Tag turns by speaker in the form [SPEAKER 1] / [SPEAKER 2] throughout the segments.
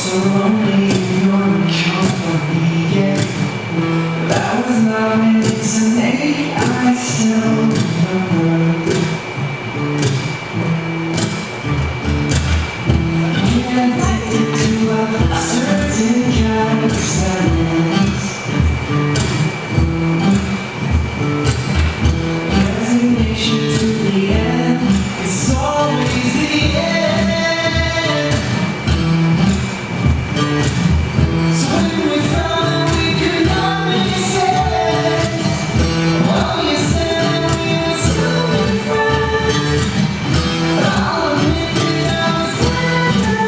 [SPEAKER 1] so lonely in your company, yeah. That was not meant to make, I still remember. Being addicted to a certain kind of sadness. Resignation to the end, it's always the end. So when we found we could not make sense, oh, you said we would still be friends. I'll admit that I was glad that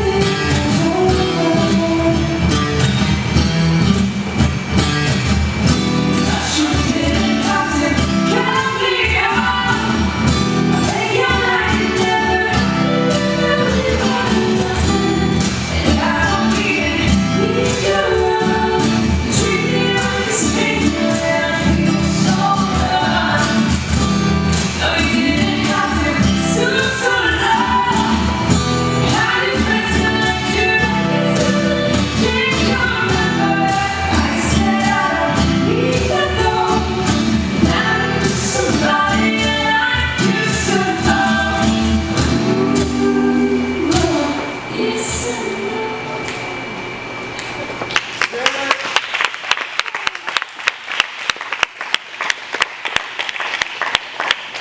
[SPEAKER 1] it was over. I sure didn't have to cut me off. I think you're right, you never really wanted nothing. And I don't need your love. You treat me like a stranger and I feel so bad. No, you didn't have to stoop so low. You had your friends to let you easily. Can't you remember? I said I don't need to know. Now you're just somebody that I used to know. Ooh, yes, I know.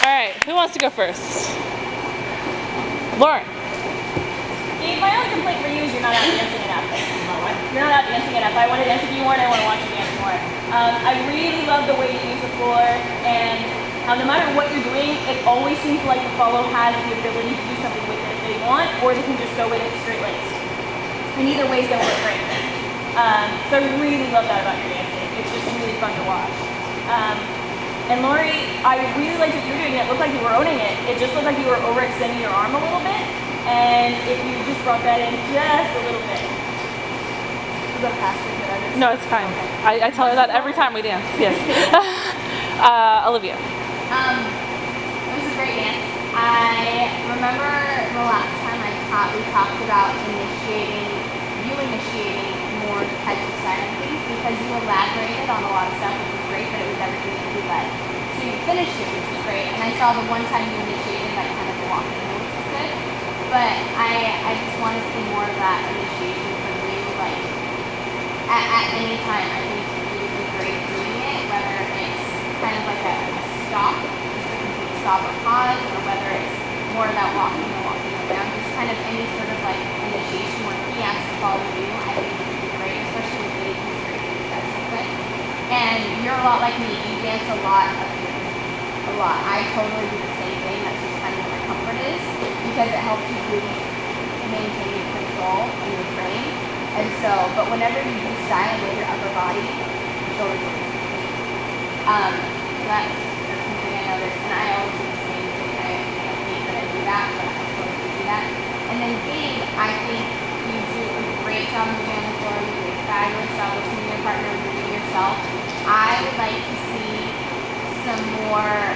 [SPEAKER 2] All right, who wants to go first? Lauren.
[SPEAKER 3] Gabe, my only complaint for you is you're not out dancing enough. You're not out dancing enough. I want to dance with you more and I want to watch you dance more. I really love the way you use the floor, and no matter what you're doing, it always seems like the follow has the ability to do something with it if they want, or they can just go with it straight laced. And either way is going to work great. So I really love that about your dancing. It's just really fun to watch. And Laurie, I really liked what you were doing. It looked like you were owning it. It just looked like you were overextending your arm a little bit. And if you just brought that in just a little bit. Was that past thing that I missed?
[SPEAKER 2] No, it's fine. I tell her that every time we dance. Yes. Olivia.
[SPEAKER 4] It was a great dance. I remember the last time we talked about initiating more types of silent things, because you elaborated on a lot of stuff, which was great, but it was everything that you led. So you finished it, which was great. And I saw the one time you initiated, like kind of the walking, which was good. But I just want to see more of that initiation from you, like at any time. I think you would be great doing it, whether it's kind of like a stop, just a complete stop or pause, or whether it's more about walking around, just kind of any sort of like initiation where he has to follow you. I think it would be great, especially with Gabe, who's great at that stuff. And you're a lot like me. You dance a lot up here. A lot. I totally do the same thing. That's just kind of where my comfort is, because it helps you really maintain your control in your brain. And so, but whenever you do silent with your upper body, your shoulders will be complete. That's something I noticed, and I always do the same thing. I hate that I do that, but I totally do that. And then Gabe, I think you do a great job moving on the floor. You do a fabulous job listening to your partner, moving yourself. I would like to see some more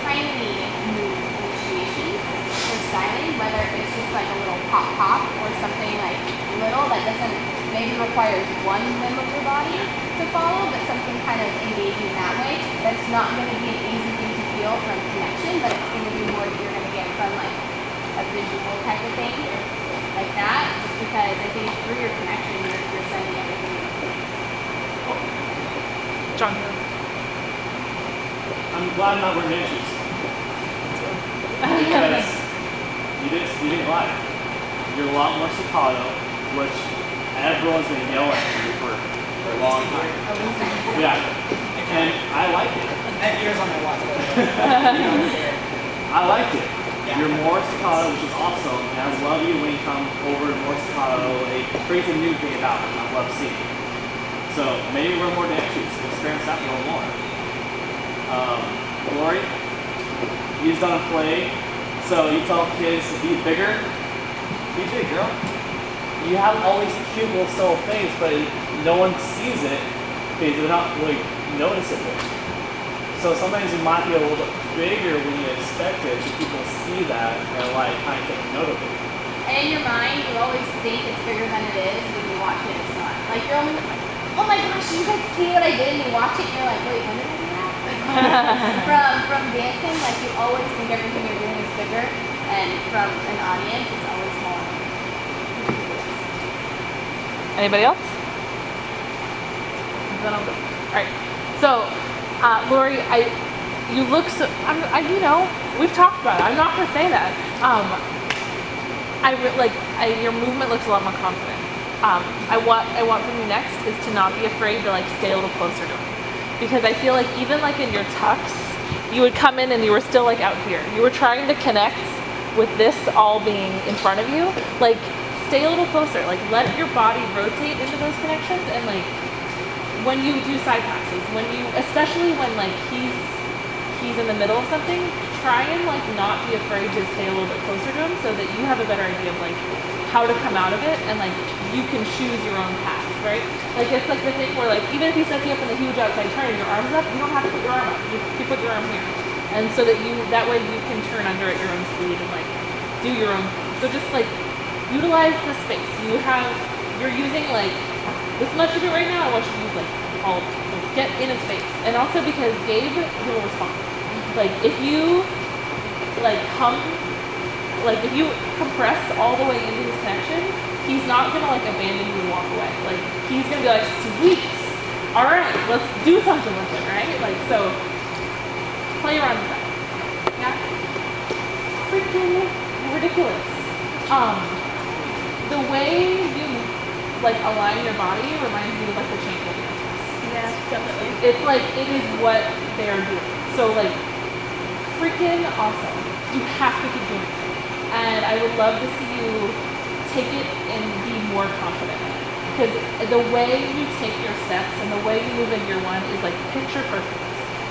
[SPEAKER 4] tiny move initiations for styling, whether it's just like a little pop or something like little that doesn't maybe requires one limb of your body to follow, but something kind of engaging that way. That's not going to be an easy thing to feel from connection, but it's going to be more that you're going to get from like a visual type of thing like that, just because I think through your connection you're sending everything.
[SPEAKER 2] John.
[SPEAKER 5] I'm glad I'm not wearing dance shoes. Because you didn't lie. You're a lot more staccato, which everyone's gonna yell at you for a long time. Yeah. And I like it.
[SPEAKER 6] That year's on my watch.
[SPEAKER 5] I like it. You're more staccato, which is awesome. And I love you when you come over more staccato. It brings a new thing about it. I love seeing it. So maybe wear more dance shoes. Experience that a little more. Laurie, you've done a play. So you tell kids to be bigger. Be big, girl. You have all these cute little subtle things, but no one sees it because they're not really noticeable. So sometimes you might be a little bit bigger when you expect it, so people see that and like kind of take note of it.
[SPEAKER 4] And in your mind, you always think it's bigger than it is when you watch it. It's not. Like you're only like, oh my gosh, you guys see what I did? And you watch it, and you're like, wait, when did I do that? From dancing, like you always think everything you're doing is bigger, and from an audience, it's always smaller.
[SPEAKER 2] Anybody else? Then I'll go. All right. So, Laurie, you look so. you know, we've talked about it. I'm not gonna say that. Your movement looks a lot more confident. I want from you next is to not be afraid to like stay a little closer to him, because I feel like even like in your tucks, you would come in and you were still like out here. You were trying to connect with this all being in front of you. Like, stay a little closer. Like, let your body rotate into those connections, and like when you do side passes, especially when like he's in the middle of something, try and like not be afraid to stay a little bit closer to him, so that you have a better idea of like how to come out of it, and like you can choose your own path, right? Like it's like the thing where like even if he sets you up in the huge outside turn and your arm's up, you don't have to put your arm up. You put your arm here, and so that way you can turn under at your own speed and like do your own thing. So just like utilize the space you're using like this much of it right now. I want you to use like all of it. Like, get in his face, and also because Gabe will respond. Like if you if you compress all the way into his connection, he's not gonna like abandon you and walk away. Like he's gonna be like, sweet, all right, let's do something with it, right? Like so, play around with that. Yeah, freaking ridiculous. The way you like align your body reminds me of like the chain movement.
[SPEAKER 3] Yeah, definitely.
[SPEAKER 2] It's like it is what they are doing. So like freaking awesome. You have to keep doing it. And I would love to see you take it and be more confident. Because the way you take your steps and the way you move in year one is like picture perfect.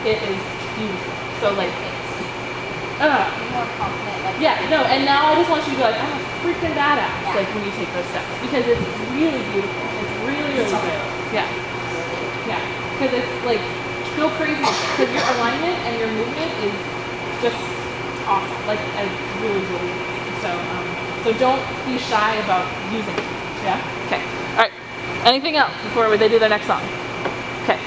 [SPEAKER 2] It is beautiful. So like
[SPEAKER 4] Be more confident. Like
[SPEAKER 2] yeah, no, and now I just want you to be like, I'm a freaking badass,
[SPEAKER 4] Yeah.
[SPEAKER 2] like when you take those steps. Because it's really beautiful. It's really, really good. Yeah. Yeah. Because it's like, go crazy. Because your alignment and your movement is just awesome. Like, I really, really. So don't be shy about using it. Yeah? Okay. All right. Anything else before they do their next song? Okay.